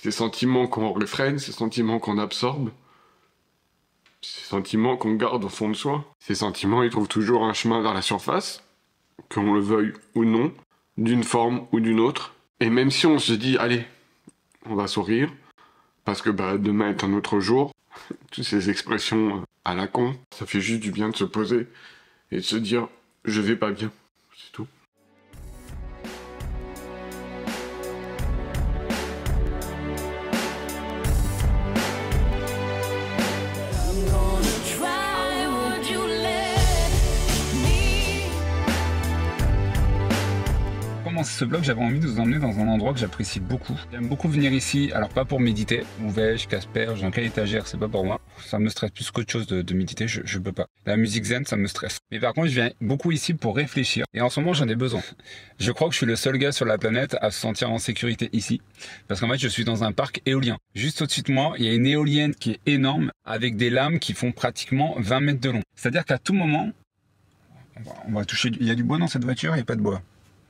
Ces sentiments qu'on réfrène, ces sentiments qu'on absorbe, ces sentiments qu'on garde au fond de soi. Ces sentiments, ils trouvent toujours un chemin vers la surface, qu'on le veuille ou non, d'une forme ou d'une autre. Et même si on se dit, allez, on va sourire, parce que demain est un autre jour, toutes ces expressions à la con, ça fait juste du bien de se poser et de se dire, je vais pas bien, c'est tout. Ce vlog, j'avais envie de vous emmener dans un endroit que j'apprécie beaucoup. J'aime beaucoup venir ici, alors pas pour méditer. Où vais-je, qu'asperge, dans quelle étagère, c'est pas pour moi. Ça me stresse plus qu'autre chose de méditer, je peux pas. La musique zen, ça me stresse. Mais par contre, je viens beaucoup ici pour réfléchir. Et en ce moment, j'en ai besoin. Je crois que je suis le seul gars sur la planète à se sentir en sécurité ici. Parce qu'en fait, je suis dans un parc éolien. Juste au-dessus de moi, il y a une éolienne qui est énorme, avec des lames qui font pratiquement 20 mètres de long. C'est-à-dire qu'à tout moment, on va toucher... Il y a du bois dans cette voiture, il n'y a pas de bois.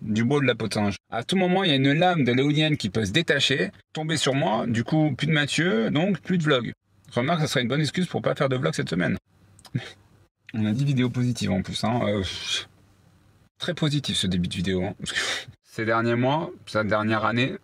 Du bois de la potinge. À tout moment, il y a une lame de l'éolienne qui peut se détacher, tomber sur moi, du coup, plus de Mathieu, donc plus de vlog. Remarque, ça serait une bonne excuse pour pas faire de vlog cette semaine. On a dit vidéo positive en plus, hein. Très positif ce début de vidéo. Hein. Ces derniers mois, cette dernière année,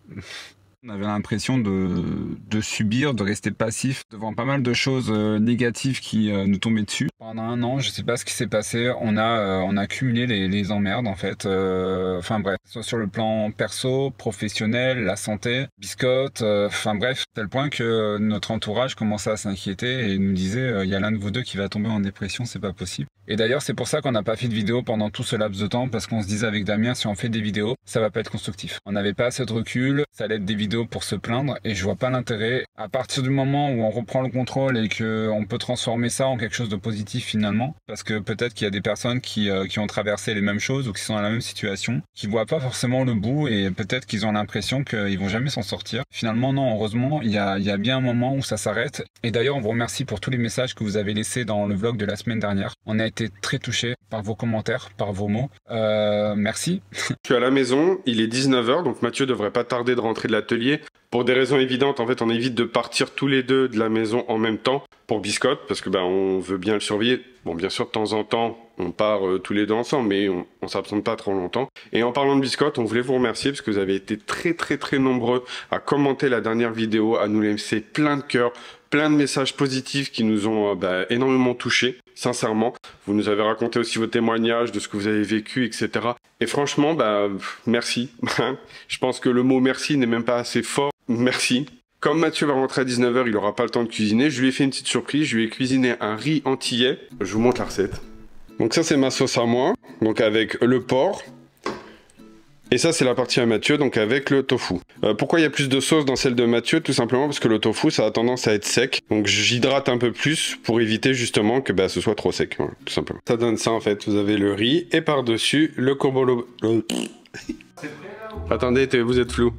on avait l'impression de subir, de rester passif devant pas mal de choses négatives qui nous tombaient dessus. Pendant un an, je sais pas ce qui s'est passé, on a cumulé les emmerdes en fait. Enfin bref, soit sur le plan perso, professionnel, la santé, biscotte, enfin bref, tel point que notre entourage commençait à s'inquiéter et nous disait il y a l'un de vous deux qui va tomber en dépression, c'est pas possible. Et d'ailleurs, c'est pour ça qu'on n'a pas fait de vidéo pendant tout ce laps de temps, parce qu'on se disait avec Damien, si on fait des vidéos, ça va pas être constructif. On n'avait pas assez de recul, ça allait être des vidéos pour se plaindre, et je vois pas l'intérêt. À partir du moment où on reprend le contrôle et qu'on peut transformer ça en quelque chose de positif finalement, parce que peut-être qu'il y a des personnes qui ont traversé les mêmes choses ou qui sont dans la même situation, qui voient pas forcément le bout, et peut-être qu'ils ont l'impression qu'ils vont jamais s'en sortir. Finalement, non, heureusement, il y a bien un moment où ça s'arrête. Et d'ailleurs, on vous remercie pour tous les messages que vous avez laissés dans le vlog de la semaine dernière. On a été très touché par vos commentaires, par vos mots. Merci. Je suis à la maison, il est 19 h, donc Mathieu devrait pas tarder de rentrer de l'atelier. Pour des raisons évidentes, en fait, on évite de partir tous les deux de la maison en même temps pour Biscotte, parce que on veut bien le surveiller. Bon, bien sûr, de temps en temps, on part tous les deux ensemble, mais on s'absente pas trop longtemps. Et en parlant de Biscotte, on voulait vous remercier parce que vous avez été très nombreux à commenter la dernière vidéo, à nous laisser plein de cœurs, plein de messages positifs qui nous ont énormément touchés, sincèrement. Vous nous avez raconté aussi vos témoignages de ce que vous avez vécu, etc. Et franchement, merci. Je pense que le mot merci n'est même pas assez fort. Merci. Comme Mathieu va rentrer à 19 h, il n'aura pas le temps de cuisiner. Je lui ai fait une petite surprise. Je lui ai cuisiné un riz antillais. Je vous montre la recette. Donc ça, c'est ma sauce à moi. Donc avec le porc. Et ça, c'est la partie à Mathieu, donc avec le tofu. Pourquoi il y a plus de sauce dans celle de Mathieu? Tout simplement parce que le tofu, ça a tendance à être sec. Donc j'hydrate un peu plus pour éviter justement que ce soit trop sec. Voilà, tout simplement. Ça donne ça en fait. Vous avez le riz et par-dessus le kobolo... Attendez, vous êtes flou.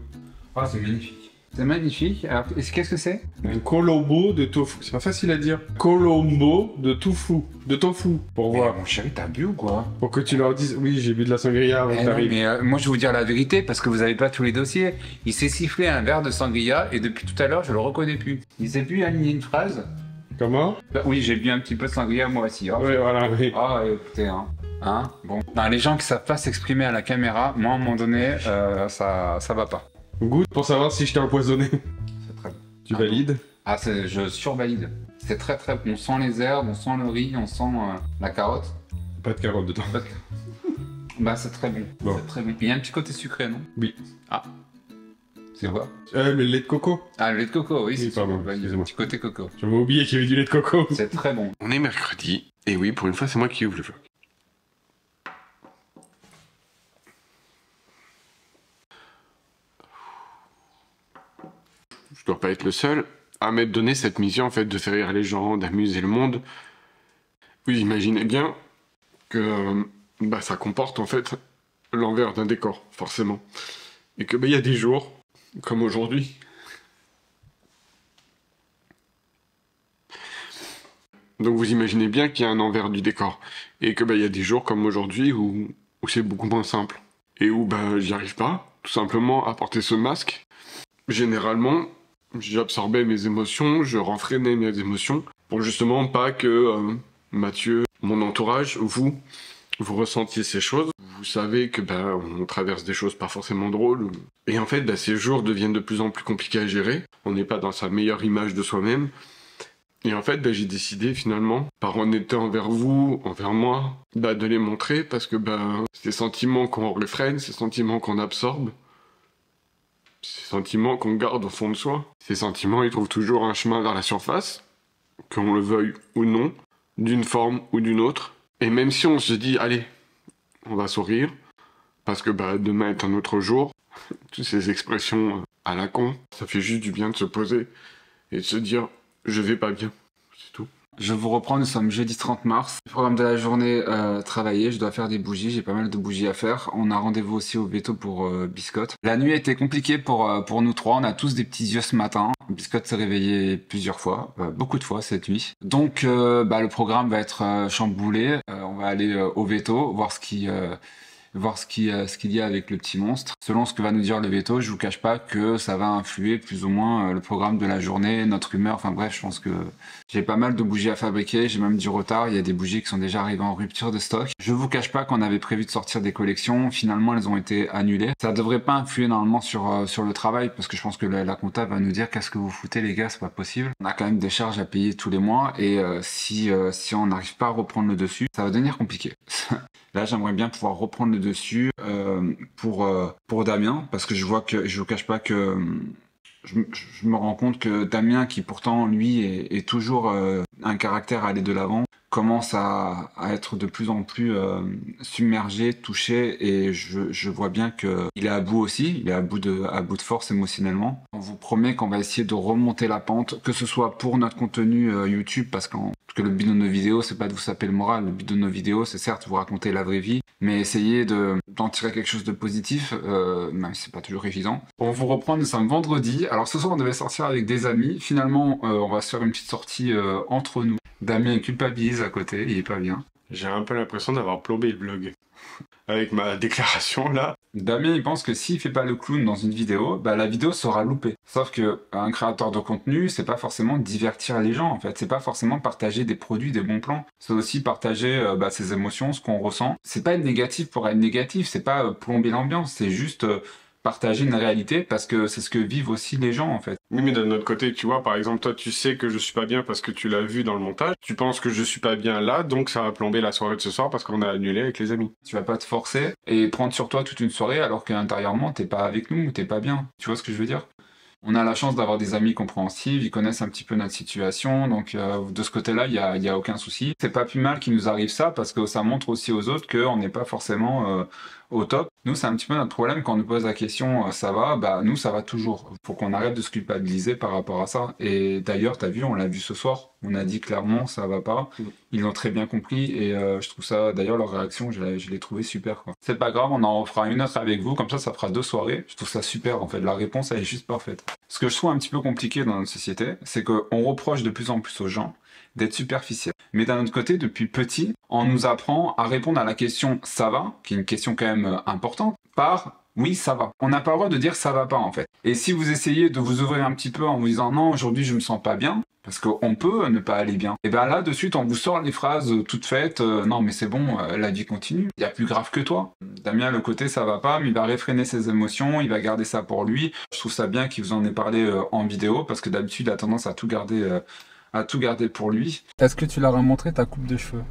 Ah, c'est magnifique. C'est magnifique. Alors, qu'est-ce que c'est? Un colombo de tofu. C'est pas facile à dire. Colombo de tofu. De tofu. Pour voir. Mon chéri, t'as bu ou quoi? Pour que tu leur dises, oui, j'ai bu de la sangria avant que t'arrives. Mais moi, je vais vous dire la vérité parce que vous avez pas tous les dossiers. Il s'est sifflé un verre de sangria et depuis tout à l'heure, je le reconnais plus. Il s'est plus aligné une phrase. Comment? Oui, j'ai bu un petit peu de sangria moi aussi. Hein. Oui, voilà, oui. Ah, écoutez, bon. Les gens qui savent pas s'exprimer à la caméra, moi, à un moment donné, ça va pas. Goûte pour savoir si je t'ai empoisonné. C'est très bon. Tu valides? Ah, je survalide. C'est très bon. On sent les herbes, on sent le riz, on sent la carotte. Pas de carotte dedans. C'est très bon. Bon. C'est très bon. Il y a un petit côté sucré, non? Oui. Ah. C'est quoi? Le lait de coco. Ah, le lait de coco, oui, c'est pardon, il y a un petit côté coco. J'avais oublié qu'il y avait du lait de coco. C'est très bon. On est mercredi, et oui, pour une fois, c'est moi qui ouvre le vlog. Je dois pas être le seul à m'être donné cette mission, en fait, de faire rire les gens, d'amuser le monde. Vous imaginez bien que ça comporte, en fait, l'envers d'un décor, forcément. Et que il y a des jours, comme aujourd'hui, donc vous imaginez bien qu'il y a un envers du décor. Et que il y a des jours comme aujourd'hui où c'est beaucoup moins simple. Et où j'y arrive pas, tout simplement, à porter ce masque. Généralement, j'absorbais mes émotions, je renfrénais mes émotions, pour justement pas que Mathieu, mon entourage, vous ressentiez ces choses. Vous savez que on traverse des choses pas forcément drôles. Et en fait, ces jours deviennent de plus en plus compliqués à gérer. On n'est pas dans sa meilleure image de soi-même. Et en fait, j'ai décidé finalement, par honnêteté envers vous, envers moi, de les montrer parce que ces sentiments qu'on réfrène, ces sentiments qu'on absorbe, ces sentiments qu'on garde au fond de soi, ces sentiments, ils trouvent toujours un chemin vers la surface, qu'on le veuille ou non, d'une forme ou d'une autre. Et même si on se dit, allez, on va sourire, parce que demain est un autre jour, toutes ces expressions à la con, ça fait juste du bien de se poser et de se dire, je vais pas bien, c'est tout. Je vous reprends, nous sommes jeudi 30 mars. Le programme de la journée, travailler, je dois faire des bougies, j'ai pas mal de bougies à faire. On a rendez-vous aussi au Veto pour Biscotte. La nuit a été compliquée pour nous trois, on a tous des petits yeux ce matin. Biscotte s'est réveillé plusieurs fois, beaucoup de fois cette nuit. Donc le programme va être chamboulé, on va aller au Veto, voir ce qu'il y a avec le petit monstre. Selon ce que va nous dire le Veto, je vous cache pas que ça va influer plus ou moins le programme de la journée, notre humeur, enfin bref, je pense que j'ai pas mal de bougies à fabriquer, j'ai même du retard, il y a des bougies qui sont déjà arrivées en rupture de stock. Je vous cache pas qu'on avait prévu de sortir des collections, finalement elles ont été annulées. Ça devrait pas influer normalement sur le travail, parce que je pense que la compta va nous dire qu'est-ce que vous foutez les gars, c'est pas possible. On a quand même des charges à payer tous les mois, et si on n'arrive pas à reprendre le dessus, ça va devenir compliqué. Là, j'aimerais bien pouvoir reprendre le dessus pour Damien, parce que je vois que, je vous cache pas que je me rends compte que Damien, qui pourtant lui est toujours un caractère à aller de l'avant, commence à être de plus en plus submergé, touché, et je vois bien que il est à bout aussi, il est à bout de force émotionnellement. On vous promet qu'on va essayer de remonter la pente, que ce soit pour notre contenu YouTube, parce que le but de nos vidéos, c'est pas de vous saper le moral, le but de nos vidéos, c'est certes vous raconter la vraie vie, mais essayer d'en tirer quelque chose de positif, même si c'est pas toujours évident. On vous reprend, nous sommes vendredi. Alors ce soir, on devait sortir avec des amis. Finalement, on va se faire une petite sortie entre nous. Damien culpabilise à côté, il est pas bien. J'ai un peu l'impression d'avoir plombé le vlog. Avec ma déclaration là. Damien, il pense que s'il fait pas le clown dans une vidéo, la vidéo sera loupée. Sauf que un créateur de contenu, c'est pas forcément divertir les gens en fait. C'est pas forcément partager des produits, des bons plans. C'est aussi partager ses émotions, ce qu'on ressent. C'est pas être négatif pour être négatif, c'est pas plomber l'ambiance, c'est juste partager une réalité parce que c'est ce que vivent aussi les gens en fait. Oui, mais d'un autre côté, tu vois, par exemple, toi, tu sais que je suis pas bien parce que tu l'as vu dans le montage. Tu penses que je suis pas bien là, donc ça va plomber la soirée de ce soir parce qu'on a annulé avec les amis. Tu vas pas te forcer et prendre sur toi toute une soirée alors qu'intérieurement, t'es pas avec nous ou t'es pas bien. Tu vois ce que je veux dire? On a la chance d'avoir des amis compréhensifs, ils connaissent un petit peu notre situation, donc de ce côté-là, il y a aucun souci. C'est pas plus mal qu'il nous arrive ça, parce que ça montre aussi aux autres qu'on n'est pas forcément au top. Nous, c'est un petit peu notre problème quand on nous pose la question ça va, nous ça va toujours. Faut qu'on arrête de se culpabiliser par rapport à ça. Et d'ailleurs, t'as vu, on l'a vu ce soir, on a dit clairement ça va pas. Ils l'ont très bien compris et je trouve ça, d'ailleurs leur réaction, je l'ai trouvé super quoi. C'est pas grave, on en fera une autre avec vous, comme ça fera 2 soirées. Je trouve ça super en fait, la réponse elle est juste parfaite. Ce que je trouve un petit peu compliqué dans notre société, c'est qu'on reproche de plus en plus aux gens d'être superficiels. Mais d'un autre côté, depuis petit, on nous apprend à répondre à la question « ça va », qui est une question quand même importante, par « oui, ça va ». On n'a pas le droit de dire « ça va pas » en fait. Et si vous essayez de vous ouvrir un petit peu en vous disant « non, aujourd'hui je me sens pas bien », parce qu'on peut ne pas aller bien. Et là, de suite, on vous sort les phrases toutes faites, non mais c'est bon, la vie continue, il y a plus grave que toi. Damien, le côté ça va pas, mais il va réfréner ses émotions, il va garder ça pour lui. Je trouve ça bien qu'il vous en ait parlé en vidéo, parce que d'habitude, il a tendance à tout garder pour lui. Est-ce que tu leur as montré ta coupe de cheveux?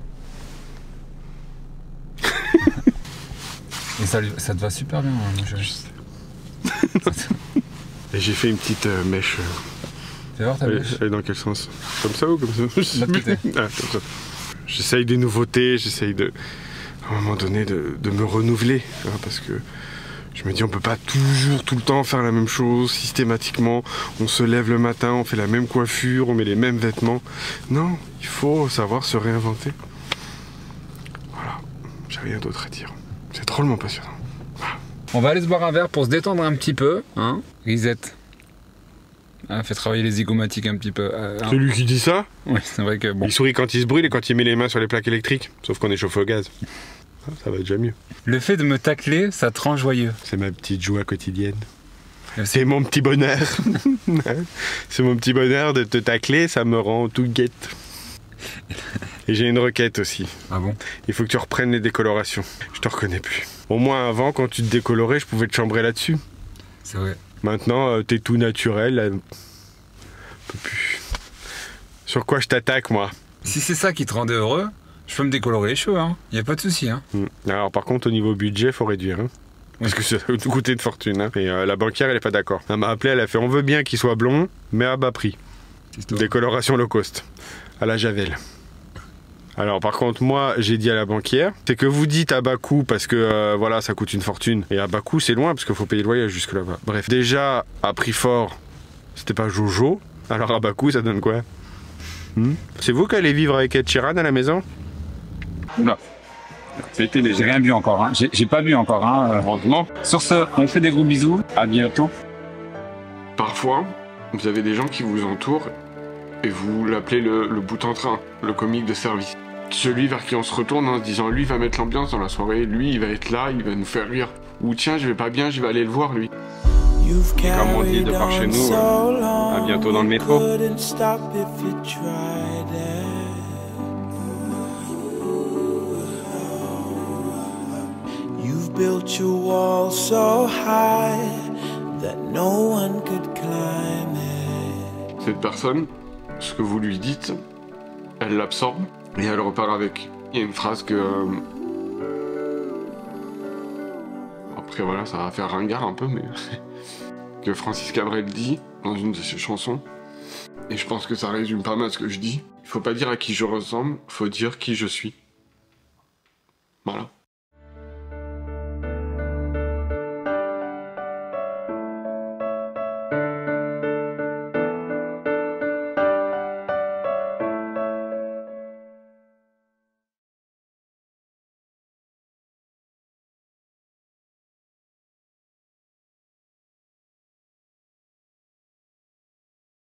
Et ça te va super bien, hein, mon chéri. Et j'ai fait une petite mèche. Fais voir ta mèche. Dans quel sens? Comme ça ou comme ça? Comme ça. J'essaye des nouveautés, j'essaye à un moment donné de me renouveler, hein, parce que je me dis on peut pas toujours tout le temps faire la même chose systématiquement. On se lève le matin, on fait la même coiffure, on met les mêmes vêtements. Non, il faut savoir se réinventer. Voilà, j'ai rien d'autre à dire. C'est drôlement passionnant. Voilà. On va aller se boire un verre pour se détendre un petit peu, hein, Risette. Ah, fait travailler les zygomatiques un petit peu. C'est lui qui dit ça? Oui, c'est vrai que bon. Il sourit quand il se brûle et quand il met les mains sur les plaques électriques. Sauf qu'on est chauffé au gaz. Ça va déjà mieux. Le fait de me tacler, ça te rend joyeux. C'est ma petite joie quotidienne. C'est mon petit bonheur. C'est mon petit bonheur de te tacler, ça me rend tout guette. Et j'ai une requête aussi. Ah bon? Il faut que tu reprennes les décolorations. Je te reconnais plus. Au moins avant, quand tu te décolorais, je pouvais te chambrer là-dessus. C'est vrai. Maintenant, t'es tout naturel. Là. Je peux plus. Sur quoi je t'attaque, moi? Si c'est ça qui te rendait heureux, je peux me décolorer les cheveux, hein. Y a pas de souci, hein. Alors par contre, au niveau budget, faut réduire, hein. Parce que ça va nous coûter de fortune, hein. Et la banquière, elle est pas d'accord. Elle m'a appelé, elle a fait, on veut bien qu'il soit blond, mais à bas prix. Décoloration low cost, à la Javel. Alors par contre, moi, j'ai dit à la banquière, c'est que vous dites à bas coût parce que voilà, ça coûte une fortune. Et à bas coût, c'est loin parce qu'il faut payer le voyage jusque là-bas. Bref, déjà, à prix fort, c'était pas Jojo. Alors à bas coût, ça donne quoi? C'est vous qui allez vivre avec Ed Sheeran à la maison? Oula. J'ai rien bu encore, hein. J'ai pas bu encore, hein. Heureusement. Sur ce, on fait des gros bisous. À bientôt. Parfois, vous avez des gens qui vous entourent et vous l'appelez le bout en train, le comique de service. Celui vers qui on se retourne en se disant, lui va mettre l'ambiance dans la soirée, lui il va être là, il va nous faire rire. Ou tiens, je vais pas bien, je vais aller le voir lui. Et comme on dit de par chez nous, à bientôt dans le métro. You've built your wall so high that no one could climb it. Cette personne, ce que vous lui dites, elle l'absorbe et elle repart avec. Il y a une phrase que... Après voilà, ça va faire ringard un peu, mais... que Francis Cabrel dit dans une de ses chansons. Et je pense que ça résume pas mal ce que je dis. Il faut pas dire à qui je ressemble, faut dire qui je suis. Voilà.